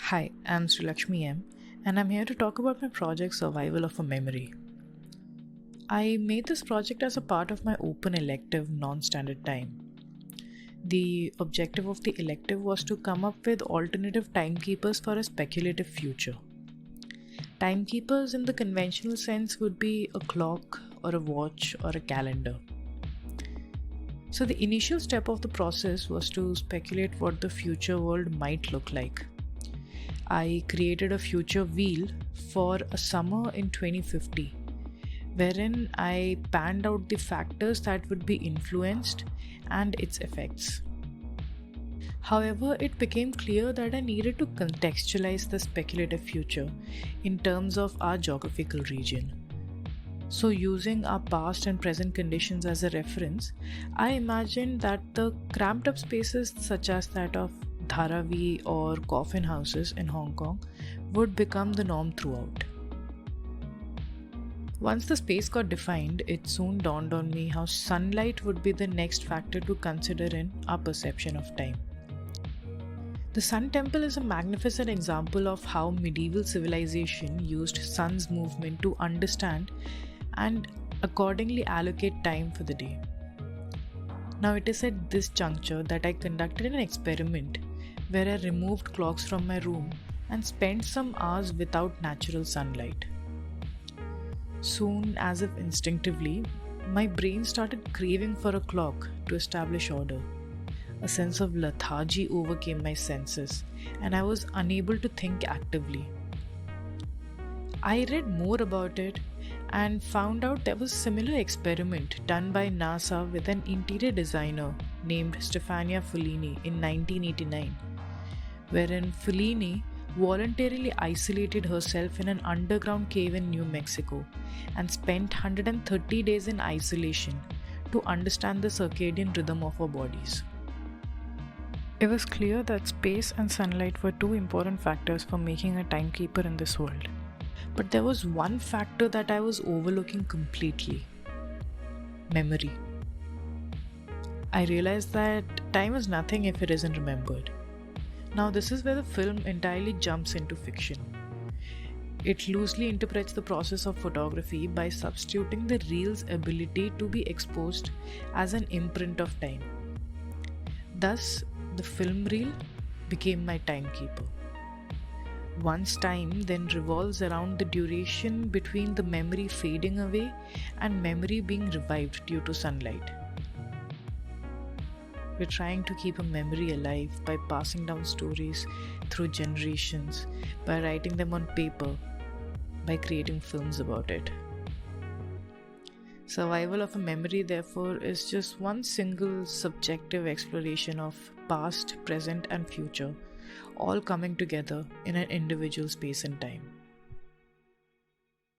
Hi, I'm Sri Lakshmi M, and I'm here to talk about my project Survival of a Memory. I made this project as a part of my open elective non-standard time. The objective of the elective was to come up with alternative timekeepers for a speculative future. Timekeepers in the conventional sense would be a clock or a watch or a calendar. So the initial step of the process was to speculate what the future world might look like. I created a future wheel for a summer in 2050, wherein I panned out the factors that would be influenced and its effects. However, it became clear that I needed to contextualize the speculative future in terms of our geographical region. So, using our past and present conditions as a reference, I imagined that the cramped up spaces such as that of Dharavi or coffin houses in Hong Kong would become the norm throughout. Once the space got defined, it soon dawned on me how sunlight would be the next factor to consider in our perception of time. The Sun Temple is a magnificent example of how medieval civilization used sun's movement to understand and accordingly allocate time for the day. Now, it is at this juncture that I conducted an experiment where I removed clocks from my room and spent some hours without natural sunlight. Soon, as if instinctively, my brain started craving for a clock to establish order. A sense of lethargy overcame my senses, and I was unable to think actively. I read more about it and found out there was a similar experiment done by NASA with an interior designer named Stefania Follini in 1989, wherein Follini voluntarily isolated herself in an underground cave in New Mexico and spent 130 days in isolation to understand the circadian rhythm of our bodies. It was clear that space and sunlight were two important factors for making a timekeeper in this world. But there was one factor that I was overlooking completely: memory. I realized that time is nothing if it isn't remembered. Now, this is where the film entirely jumps into fiction. It loosely interprets the process of photography by substituting the reel's ability to be exposed as an imprint of time. Thus, the film reel became my timekeeper. One's time then revolves around the duration between the memory fading away and memory being revived due to sunlight. We're trying to keep a memory alive by passing down stories through generations, by writing them on paper, by creating films about it. Survival of a memory, therefore, is just one single subjective exploration of past, present, and future, all coming together in an individual space and time.